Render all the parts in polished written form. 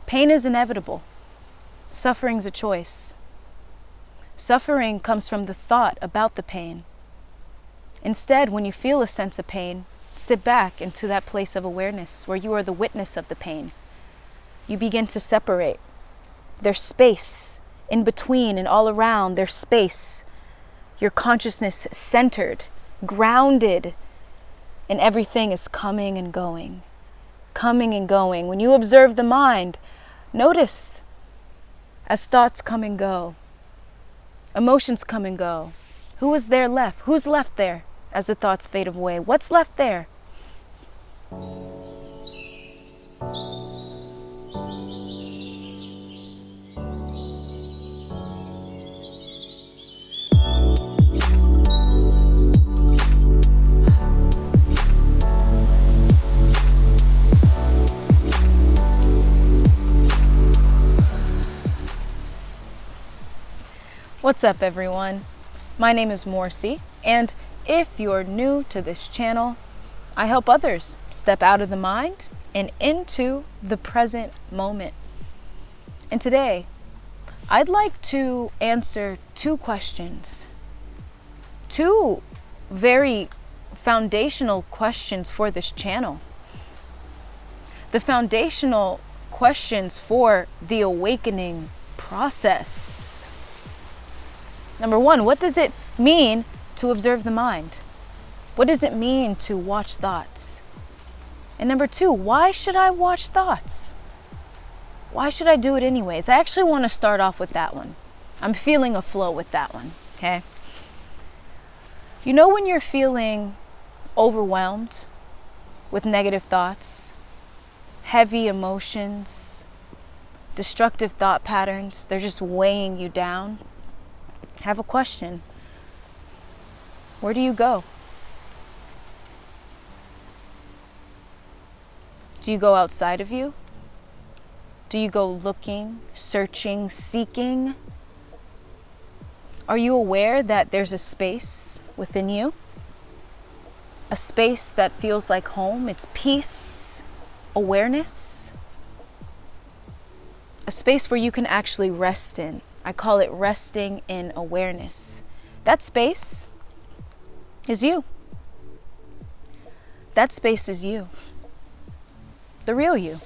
Pain is inevitable. Suffering's a choice. Suffering comes from the thought about the pain. Instead, when you feel a sense of pain, sit back into that place of awareness where you are the witness of the pain. You begin to separate. There's space in between and all around. There's space. Your consciousness centered, grounded, and everything is coming and going. Coming and going. When you observe the mind, notice as thoughts come and go, emotions come and go. Who is there left? Who's left there as the thoughts fade away? What's left there? What's up, everyone? My name is Morcie, and if you're new to this channel, I help others step out of the mind and into the present moment. And today, I'd like to answer two questions. Two very foundational questions for this channel. The foundational questions for the awakening process. Number one, what does it mean to observe the mind? What does it mean to watch thoughts? And number two, why should I watch thoughts? Why should I do it anyways? I actually want to start off with that one. I'm feeling a flow with that one, okay? You know when you're feeling overwhelmed with negative thoughts, heavy emotions, destructive thought patterns, they're just weighing you down? I have a question. Where do you go? Do you go outside of you? Do you go looking, searching, seeking? Are you aware that there's a space within you? A space that feels like home. It's peace, awareness. A space where you can actually rest in. I call it resting in awareness. That space is you. That space is you. The real you.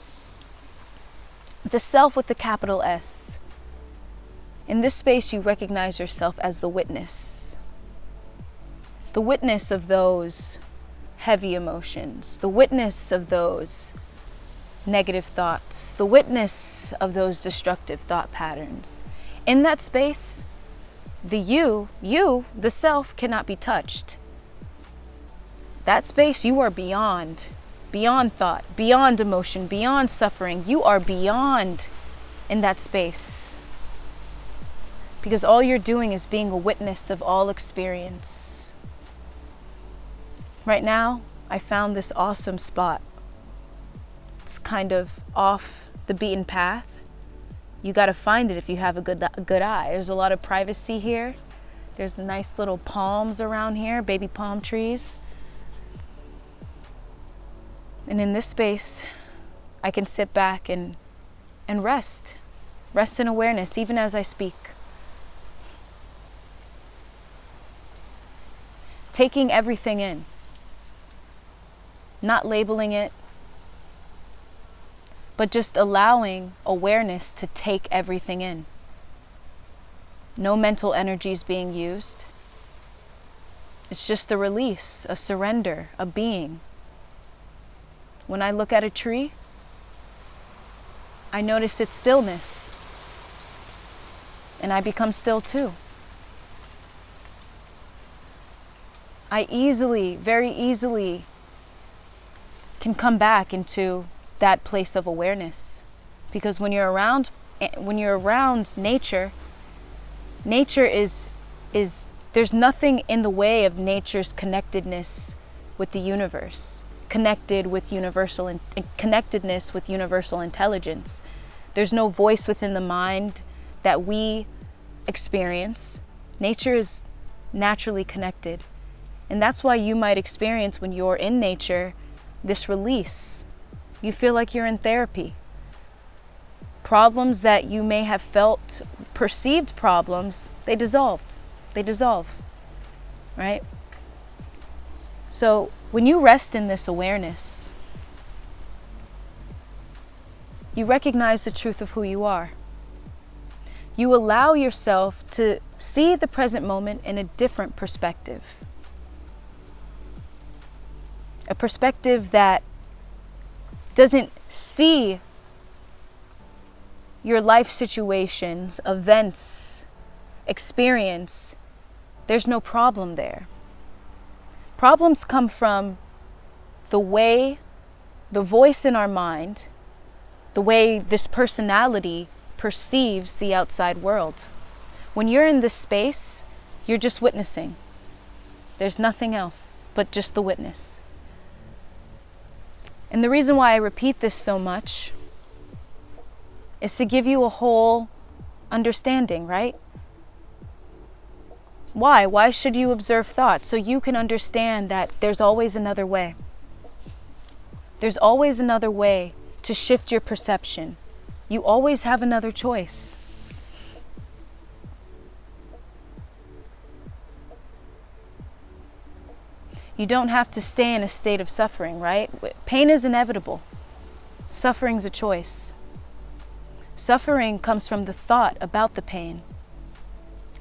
The self with the capital S. In this space, you recognize yourself as the witness. The witness of those heavy emotions. The witness of those negative thoughts. The witness of those destructive thought patterns. In that space, the you, the self, cannot be touched. That space, you are beyond thought, beyond emotion, beyond suffering. You are beyond in that space. Because all you're doing is being a witness of all experience. Right now, I found this awesome spot. It's kind of off the beaten path. You got to find it if you have a good eye. There's a lot of privacy here. There's nice little palms around here, baby palm trees. And in this space, I can sit back and rest. Rest in awareness, even as I speak. Taking everything in. Not labeling it, but just allowing awareness to take everything in. No mental energies being used. It's just a release, a surrender, a being. When I look at a tree, I notice its stillness, and I become still too. I very easily can come back into that place of awareness, because when you're around nature is there's nothing in the way of nature's connectedness with the universe, connected with universal and connectedness with universal intelligence. There's no voice within the mind that we experience. Nature is naturally connected, and that's why you might experience, when you're in nature, this release. You feel like you're in therapy. problems that you may have felt, perceived problems, they dissolved. They dissolve, right? So when you rest in this awareness, you recognize the truth of who you are. You allow yourself to see the present moment in a different perspective. A perspective that doesn't see your life situations, events, experience. There's no problem there. Problems come from the way, the voice in our mind, the way this personality perceives the outside world. When you're in this space, you're just witnessing. There's nothing else but just the witness. And the reason why I repeat this so much is to give you a whole understanding, right? Why? Why should you observe thought? So you can understand that there's always another way. There's always another way to shift your perception. You always have another choice. You don't have to stay in a state of suffering, right? Pain is inevitable. Suffering's a choice. Suffering comes from the thought about the pain.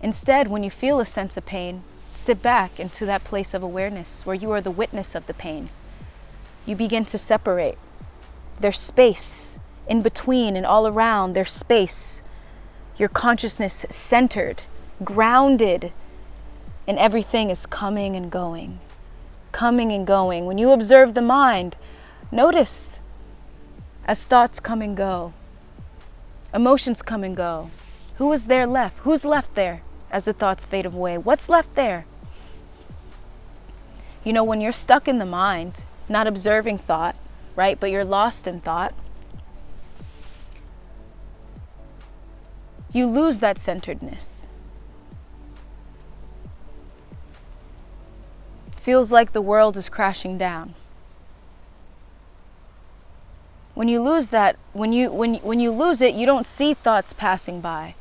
Instead, when you feel a sense of pain, sit back into that place of awareness where you are the witness of the pain. You begin to separate. There's space in between and all around. There's space. Your consciousness centered, grounded, and everything is coming and going. Coming and going. When you observe the mind, notice as thoughts come and go, emotions come and go. Who is there left? Who's left there as the thoughts fade away? What's left there? You know, when you're stuck in the mind, not observing thought, right? But you're lost in thought, you lose that centeredness. Feels like the world is crashing down. When you lose that, when you lose it, you don't see thoughts passing by.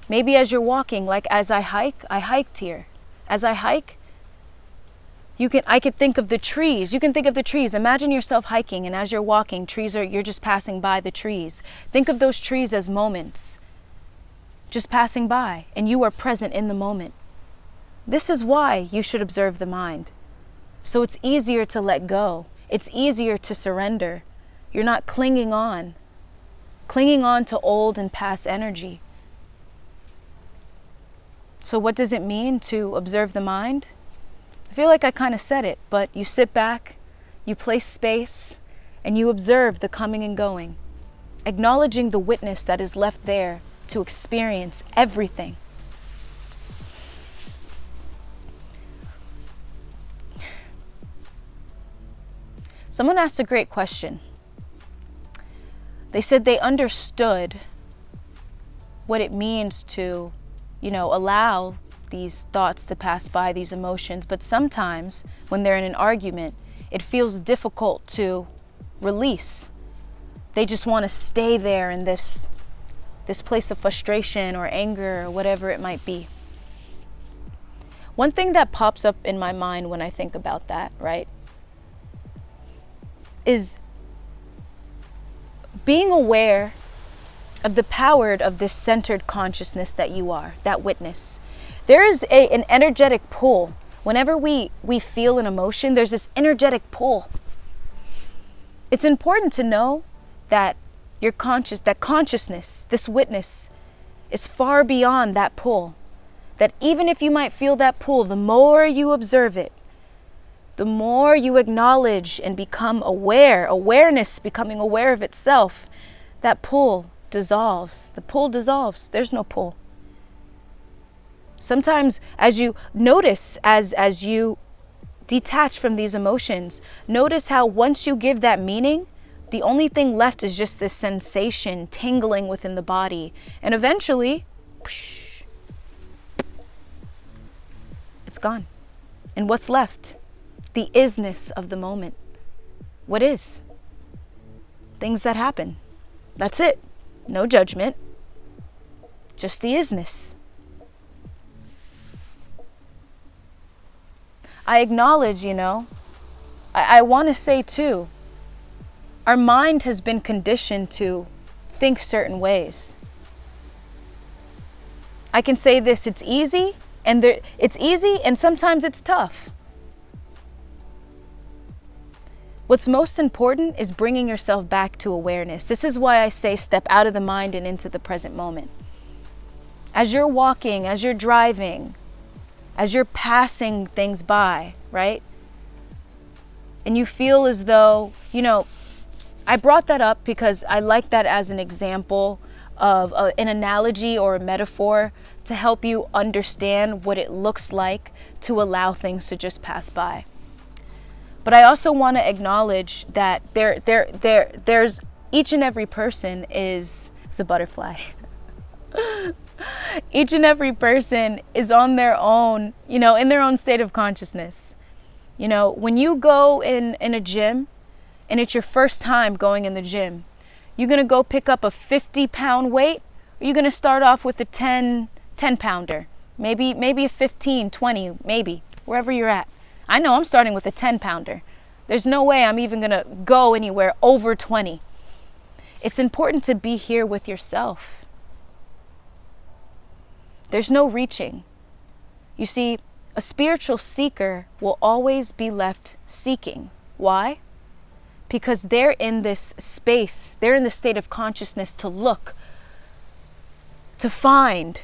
Maybe as you're walking, like as I hiked here. As I hike, I could think of the trees. You can think of the trees. Imagine yourself hiking, and as you're walking, you're just passing by the trees. Think of those trees as moments, just passing by, and you are present in the moment. This is why you should observe the mind. So it's easier to let go. It's easier to surrender. You're not clinging on to old and past energy. So what does it mean to observe the mind? I feel like I kind of said it, but you sit back, you place space, and you observe the coming and going, acknowledging the witness that is left there to experience everything. Someone asked a great question. They said they understood what it means to, allow these thoughts to pass by, these emotions, but sometimes when they're in an argument, it feels difficult to release. They just want to stay there in this place of frustration or anger or whatever it might be. One thing that pops up in my mind when I think about that, right, is being aware of the power of this centered consciousness that you are, that witness. There is an energetic pull. Whenever we feel an emotion, there's this energetic pull. It's important to know that that consciousness, this witness, is far beyond that pull. That even if you might feel that pull, the more you observe it, the more you acknowledge and become aware, awareness becoming aware of itself, that pull dissolves. The pull dissolves. There's no pull. Sometimes as you notice, as you detach from these emotions, notice how once you give that meaning, the only thing left is just this sensation tingling within the body. And eventually, it's gone. And what's left? The isness of the moment. What is? Things that happen. That's it. No judgment. Just the isness. I acknowledge, I want to say too, our mind has been conditioned to think certain ways. I can say this, it's easy, and sometimes it's tough. What's most important is bringing yourself back to awareness. This is why I say step out of the mind and into the present moment. As you're walking, as you're driving, as you're passing things by, right? And you feel as though, I brought that up because I like that as an example of an analogy or a metaphor to help you understand what it looks like to allow things to just pass by. But I also want to acknowledge that there's each and every person is a butterfly. Each and every person is on their own, in their own state of consciousness. When you go in a gym and it's your first time going in the gym, you're going to go pick up a 50-pound weight, or you're going to start off with a 10-pounder, maybe a 15, 20, maybe, wherever you're at. I know I'm starting with a 10-pounder. There's no way I'm even going to go anywhere over 20. It's important to be here with yourself. There's no reaching. You see, a spiritual seeker will always be left seeking. Why? Because they're in this space, they're in the state of consciousness to look, to find,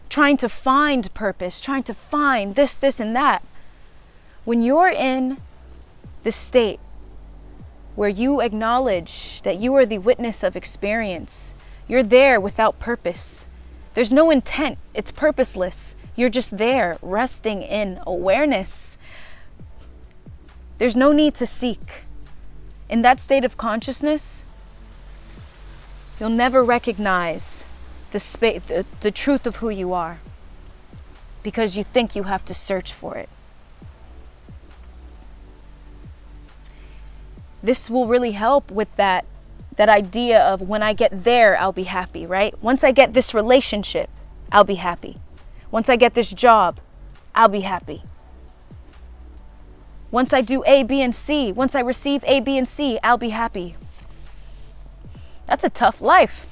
trying to find purpose, trying to find this, and that. When you're in the state where you acknowledge that you are the witness of experience, you're there without purpose. There's no intent. It's purposeless. You're just there, resting in awareness. There's no need to seek. In that state of consciousness, you'll never recognize the truth of who you are, because you think you have to search for it. This will really help with that idea of when I get there, I'll be happy, right? Once I get this relationship, I'll be happy. Once I get this job, I'll be happy. Once I do A, B, and C, once I receive A, B, and C, I'll be happy. That's a tough life.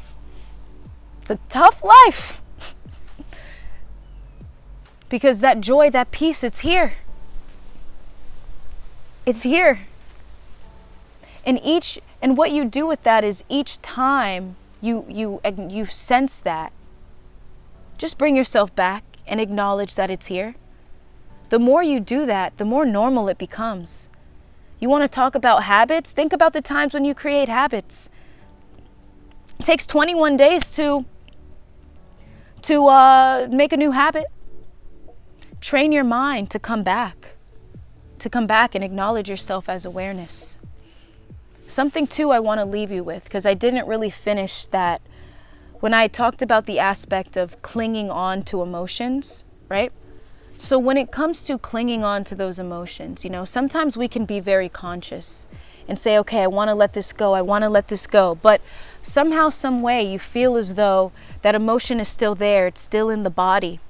It's a tough life. Because that joy, that peace, it's here. It's here. And what you do with that is each time you sense that, just bring yourself back and acknowledge that it's here. The more you do that, the more normal it becomes. You want to talk about habits? Think about the times when you create habits. It takes 21 days to make a new habit. Train your mind to come back and acknowledge yourself as awareness. Something too I want to leave you with, because I didn't really finish that when I talked about the aspect of clinging on to emotions, right? So when it comes to clinging on to those emotions, sometimes we can be very conscious and say, okay, I want to let this go. I want to let this go. But somehow, some way, you feel as though that emotion is still there. It's still in the body.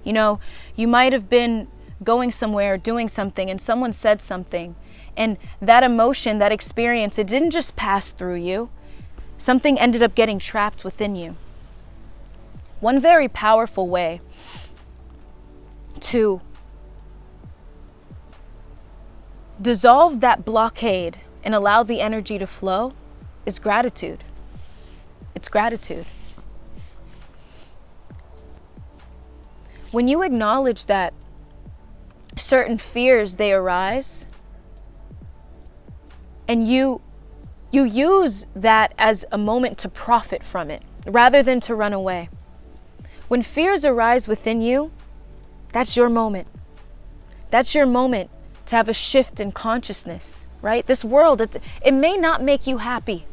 You might have been going somewhere, doing something, and someone said something. And that emotion, that experience, it didn't just pass through you. Something ended up getting trapped within you. One very powerful way to dissolve that blockade and allow the energy to flow is gratitude. It's gratitude. When you acknowledge that certain fears, they arise, and you use that as a moment to profit from it rather than to run away. When fears arise within you, that's your moment. That's your moment to have a shift in consciousness, right? This world, it may not make you happy.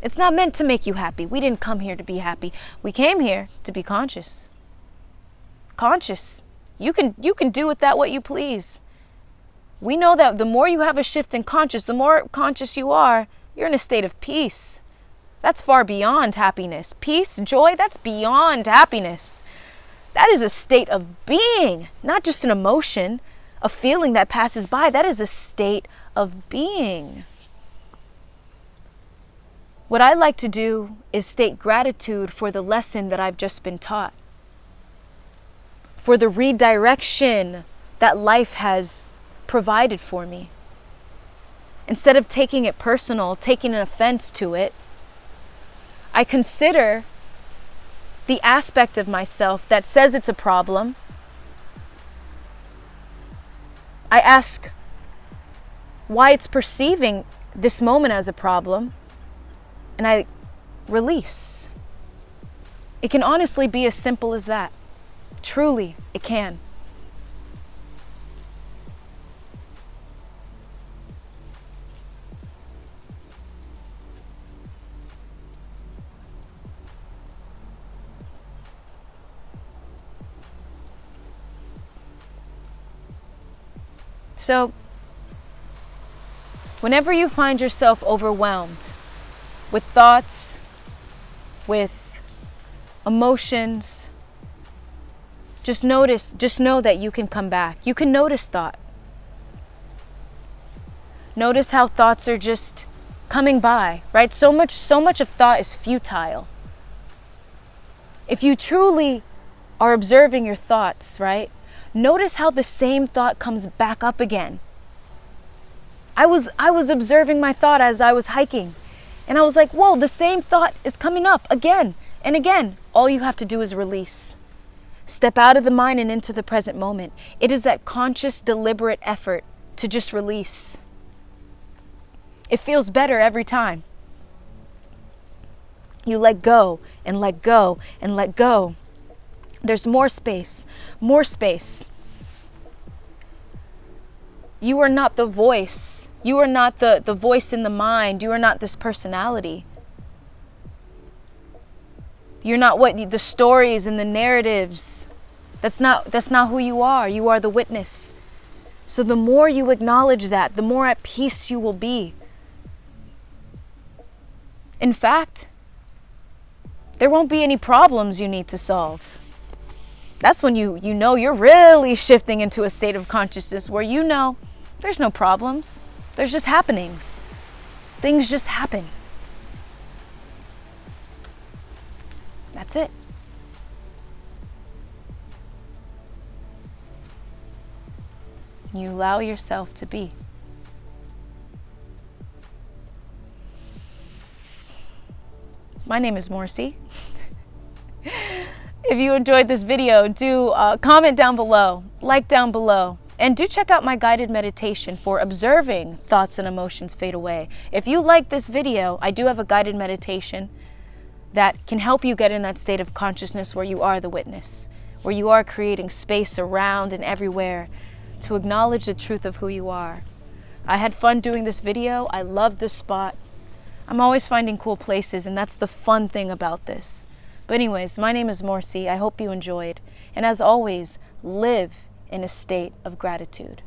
It's not meant to make you happy. We didn't come here to be happy. We came here to be conscious. Conscious. You can do with that what you please. We know that the more you have a shift in conscious, the more conscious you are, you're in a state of peace. That's far beyond happiness. Peace, joy, that's beyond happiness. That is a state of being, not just an emotion, a feeling that passes by. That is a state of being. What I like to do is state gratitude for the lesson that I've just been taught, for the redirection that life has provided for me. Instead of taking it personal, taking an offense to it, I consider the aspect of myself that says it's a problem. I ask why it's perceiving this moment as a problem, and I release. It can honestly be as simple as that. Truly, it can. So, whenever you find yourself overwhelmed with thoughts, with emotions, just know that you can come back. You can notice thought. Notice how thoughts are just coming by, right? So much of thought is futile. If you truly are observing your thoughts, right? Notice how the same thought comes back up again. I was observing my thought as I was hiking, and I was like, whoa, the same thought is coming up again and again. All you have to do is release. Step out of the mind and into the present moment. It is that conscious, deliberate effort to just release. It feels better every time. You let go and let go and let go. There's more space, more space. You are not the voice. You are not the voice in the mind. You are not this personality. You're not the stories and the narratives. That's not who you are. You are the witness. So the more you acknowledge that, the more at peace you will be. In fact, there won't be any problems you need to solve. That's when you know you're really shifting into a state of consciousness where you know there's no problems. There's just happenings. Things just happen. That's it. You allow yourself to be. My name is Morcie. If you enjoyed this video, do comment down below, like down below, and do check out my guided meditation for observing thoughts and emotions fade away. If you like this video, I do have a guided meditation that can help you get in that state of consciousness where you are the witness, where you are creating space around and everywhere to acknowledge the truth of who you are. I had fun doing this video. I love this spot. I'm always finding cool places, and that's the fun thing about this. But anyways, my name is Morcie. I hope you enjoyed. And as always, live in a state of gratitude.